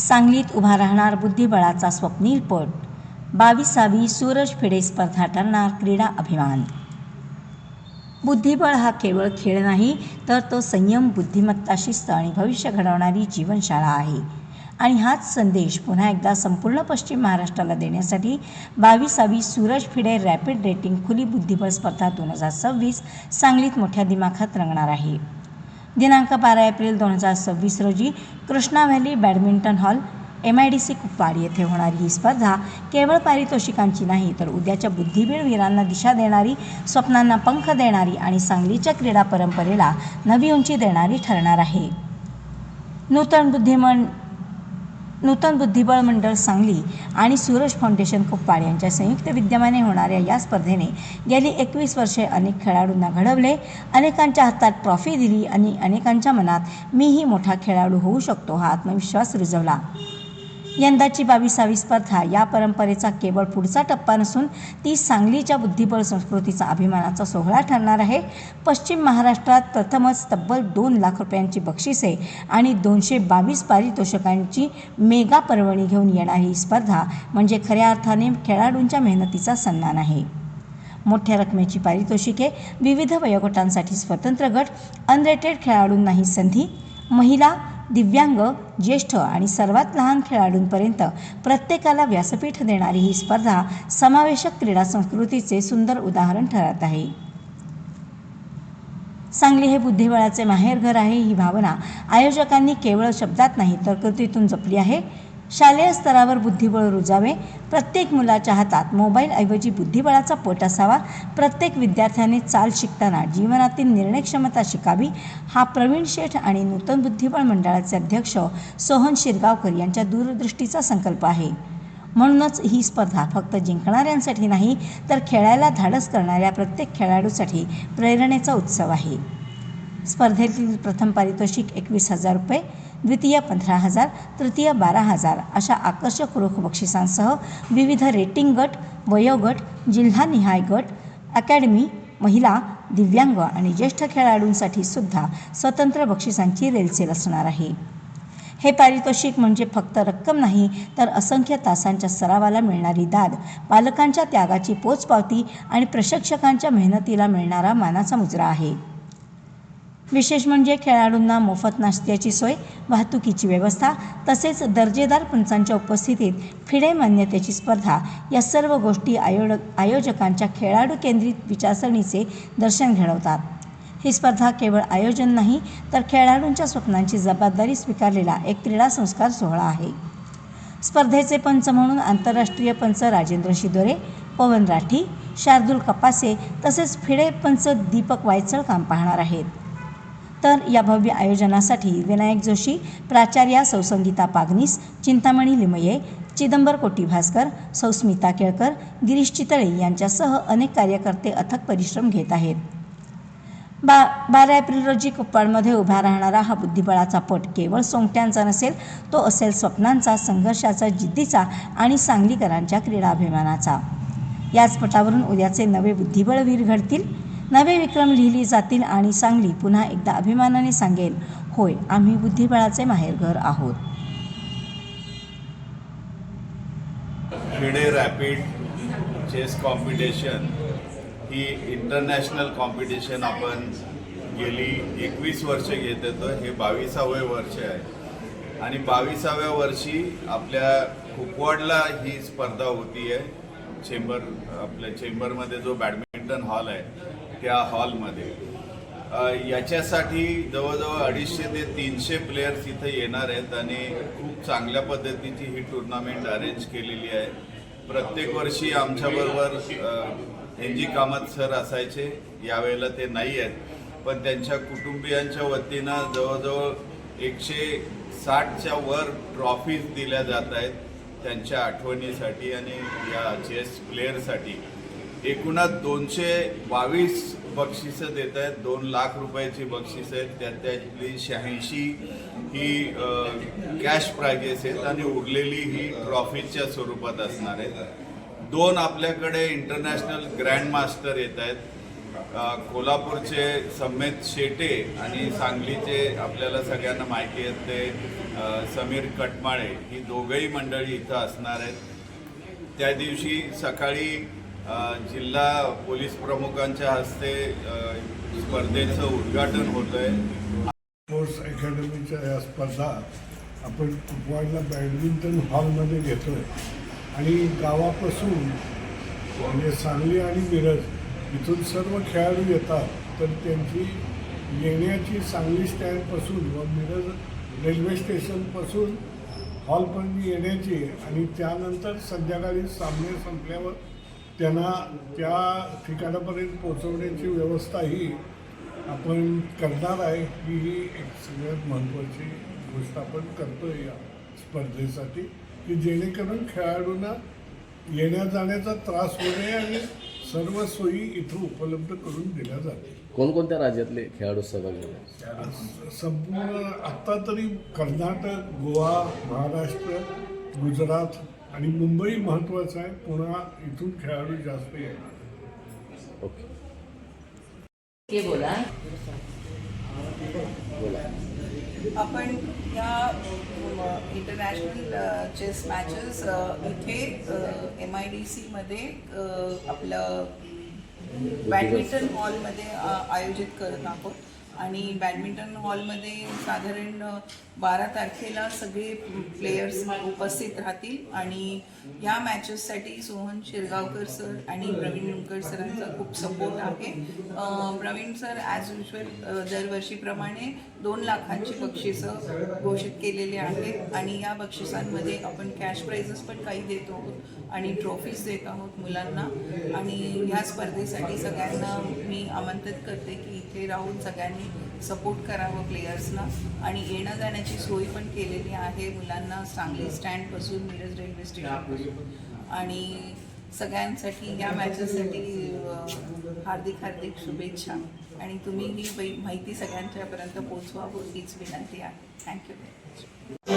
सांगलीत उभा राहणार बुद्धिबळाचा स्वप्नीलपट. 22वी सूरज फिडे स्पर्धा ठरणार क्रीडा अभिमान. बुद्धिबळ हा केवळ खेळ नाही, तर तो संयम, बुद्धिमत्ता, शिस्त आणि भविष्य घडवणारी जीवनशाळा आहे. आणि हाच संदेश पुन्हा एकदा संपूर्ण पश्चिम महाराष्ट्राला देण्यासाठी 22वी सूरज फिडे रॅपिड रेटिंग खुली बुद्धिबळ स्पर्धा 2026 सांगलीत मोठ्या दिमाखात रंगणार आहे. दिनांक 12 एप्रिल 2026 रोजी Krishna valley badminton hall MIDC Kupwad येथे होणारी ही स्पर्धा केवळ पारितोषिकांची नाही, तर उद्याच्या बुद्धिबळ वीरांना दिशा देणारी, स्वप्नांना पंख देणारी आणि सांगलीच्या क्रीडा परंपरेला नवी उंची देणारी ठरणार आहे. नूतन बुद्धिबळ मंडळ सांगली आणि सूरज फाउंडेशन कुपवाड यांच्या संयुक्त विद्यमाने होणाऱ्या या स्पर्धेने गेली 21 वर्षे अनेक खेळाडूंना घडवले, अनेकांच्या हातात ट्रॉफी दिली आणि अनेकांच्या मनात मीही मोठा खेळाडू होऊ शकतो हा आत्मविश्वास रुजवला. यंदाची 22वी स्पर्धा या परंपरेचा केवळ पुढचा टप्पा नसून ती सांगलीच्या बुद्धिबळ संस्कृतीचा अभिमानाचा सोहळा ठरणार आहे. पश्चिम महाराष्ट्रात प्रथमच तब्बल 2 लाख रुपयांची बक्षिसे आणि 222 पारितोषिकांची मेगा पर्वणी घेऊन येणारी ही स्पर्धा म्हणजे खऱ्या अर्थाने खेळाडूंच्या मेहनतीचा सन्मान आहे. मोठ्या रकमेची पारितोषिके, विविध वयोगटांसाठी स्वतंत्र गट, अनरेटेड खेळाडूंनाही संधी, महिला, दिव्यांग, ज्येष्ठ आणि सर्वात लहान खेळाडूंपर्यंत प्रत्येकाला व्यासपीठ देणारी ही स्पर्धा समावेशक क्रीडा संस्कृतीचे सुंदर उदाहरण ठरत आहे. सांगली हे बुद्धिबळाचे माहेरघर आहे ही भावना आयोजकांनी केवळ शब्दात नाही तर कृतीतून जपली आहे. शालेय स्तरावर बुद्धिबळ रुजावे, प्रत्येक मुलाच्या हातात मोबाईलऐवजी बुद्धिबळाचा पट असावा, प्रत्येक विद्यार्थ्याने चाल शिकताना जीवनातील निर्णय क्षमता शिकावी, हा प्रवीण शेठ आणि नूतन बुद्धिबळ मंडळाचे अध्यक्ष सोहन शिरगावकर यांच्या दूरदृष्टीचा संकल्प आहे. म्हणूनच ही स्पर्धा फक्त जिंकणाऱ्यांसाठी नाही, तर खेळायला धाडस करणाऱ्या प्रत्येक खेळाडूसाठी प्रेरणेचा उत्सव आहे. स्पर्धेतील प्रथम पारितोषिक 21,000 रुपये, द्वितीय 15,000, तृतीय 12,000 अशा आकर्षक रोख बक्षिसांसह विविध रेटिंग गट, वयोगट, जिल्हानिहाय गट, अकॅडमी, महिला, दिव्यांग आणि ज्येष्ठ खेळाडूंसाठी सुद्धा स्वतंत्र बक्षिसांची रेलचेल असणार आहे. हे पारितोषिक म्हणजे फक्त रक्कम नाही, तर असंख्य तासांच्या सरावाला मिळणारी दाद, पालकांच्या त्यागाची पोचपावती आणि प्रशिक्षकांच्या मेहनतीला मिळणारा मानाचा मुजरा आहे. विशेष म्हणजे खेळाडूंना मोफत नाश्त्याची सोय, वाहतुकीची व्यवस्था तसेच दर्जेदार पंचांच्या उपस्थितीत फिडे मान्यतेची स्पर्धा या सर्व गोष्टी आयोजकांच्या खेळाडू केंद्रित विचारसरणीचे दर्शन घडवतात. ही स्पर्धा केवळ आयोजन नाही, तर खेळाडूंच्या स्वप्नांची जबाबदारी स्वीकारलेला एक क्रीडा संस्कार सोहळा आहे. स्पर्धेचे पंच म्हणून आंतरराष्ट्रीय पंच राजेंद्र शिदोरे, पवन राठी, शार्दूल कपासे तसेच फिडे पंच दीपक वायचळ काम पाहणार आहेत. तर या भव्य आयोजनासाठी विनायक जोशी, प्राचार्या सौ संगीता पागनीस, चिंतामणी लिमये, चिदंबर कोटी भास्कर, सौ स्मिता केळकर, गिरीश चितळे यांच्यासह अनेक कार्यकर्ते अथक परिश्रम घेत आहेत. 12 एप्रिल रोजी कुपवाडमध्ये उभा राहणारा हा बुद्धिबळाचा पट केवळ सोंगट्यांचा नसेल, तो असेल स्वप्नांचा, संघर्षाचा, जिद्दीचा आणि सांगलीकरांच्या क्रीडा अभिमानाचा. याच पटावरून उद्याचे नवे बुद्धिबळ वीर घडतील, नवे विक्रम लिहिली जातील आणि सांगली पुन्हा एकदा अभिमानाने सांगेल, होय, आम्ही बुद्धिबळाचे माहेरघर आहोत. फिडे रॅपिड चेस कॉम्पिटिशन ही इंटरनॅशनल कॉम्पिटिशन आपण गेली 21 वर्ष घेत येतो. हे 22वे वर्ष आहे आणि 22व्या वर्षी आपल्या कुपवाडला ही स्पर्धा होती आहे. आपल्या चेंबरमध्ये जो बॅडमिंटन हॉल आहे त्या हॉलमध्ये. याच्यासाठी जवळजवळ 250 ते 300 प्लेयर्स इथं येणार आहेत आणि खूप चांगल्या पद्धतीची ही टुर्नामेंट अरेंज केलेली आहे. प्रत्येक वर्षी आमच्याबरोबर NG कामत सर असायचे, यावेळेला ते नाही आहेत, पण त्यांच्या कुटुंबियांच्या वतीनं जवळजवळ 160च्या वर ट्रॉफीज दिल्या जात आहेत त्यांच्या आठवणीसाठी आणि या चेस प्लेयरसाठी. एकूणात 222 बक्षिसं देत आहेत. 2 लाख रुपयाची बक्षिसं आहेत, त्यातली 86 ही कॅश प्राइजेस आहेत आणि उरलेली ही ट्रॉफीच्या स्वरूपात असणार आहेत. 2 आपल्याकडे इंटरनॅशनल ग्रँड मास्टर येत आहेत कोल्हापूरचे सम्मेत शेटे आणि सांगलीचे आपल्याला सगळ्यांना माहिती आहेत ते समीर कटमाळे ही दोघंही मंडळी इथं असणार आहेत. त्या दिवशी सकाळी जिल्हा पोलीस प्रमुखांच्या हस्ते स्पर्धेचं उद्घाटन होतं आहे. स्पोर्ट्स अकॅडमीच्या या स्पर्धा आपण कुपवाडला बॅडमिंटन हॉलमध्ये घेतो आहे आणि गावापासून म्हणजे सांगली आणि मिरज इथून सर्व खेळाडू येतात. तर त्यांची येण्याची सांगली स्टँडपासून व मिरज रेल्वे स्टेशनपासून हॉलपर्यंत येण्याची आणि त्यानंतर संध्याकाळी सामने संपल्यावर त्यांना त्या ठिकाणापर्यंत पोहोचवण्याची व्यवस्थाही आपण करणार आहे. ही एक सगळ्यात महत्त्वाची गोष्ट आपण करतो आहे या स्पर्धेसाठी, की जेणेकरून खेळाडूंना येण्या जाण्याचा त्रास होऊ नये आणि सर्व सोयी इथं उपलब्ध करून दिल्या जातील. कोणकोणत्या राज्यातले खेळाडू सहभागी होते? संपूर्ण आत्ता तरी कर्नाटक, गोवा, महाराष्ट्र, गुजरात आणि मुंबई महत्त्वाचं आहे. पुन्हा इथून खेळाडू जास्त येणार. ओके, बोला. आपण या इंटरनॅशनल चेस मॅचेस इथे MIDCमध्ये आपलं बॅडमिंटन हॉलमध्ये आयोजित करत आहोत आणि बॅडमिंटन हॉलमध्ये साधारण 12 तारखेला सगळे प्लेयर्स उपस्थित राहतील आणि या मॅचेससाठी सोहन शिरगावकर सर आणि प्रवीण लुंकर सरांचा खूप सपोर्ट आहे. प्रवीण सर ॲज युजल दरवर्षीप्रमाणे 2 लाखांची बक्षिसं घोषित केलेली आहेत आणि या बक्षिसांमध्ये आपण कॅश प्राइजेस पण काही देत आहोत आणि ट्रॉफीज देत आहोत मुलांना. आणि ह्या स्पर्धेसाठी सगळ्यांना मी आमंत्रित करते की इथे राहून सगळ्यांनी सपोर्ट करावं प्लेयर्सना आणि येणं जाण्याची सोय पण केलेली आहे मुलांना सांगली स्टँडपासून मिरज रेल्वे स्टेशनपासून. आणि सगळ्यांसाठी या मॅचेससाठी हार्दिक शुभेच्छा आणि तुम्ही ही माहिती सगळ्यांच्यापर्यंत पोहोचवावं हीच विनंती आहे. थँक्यू.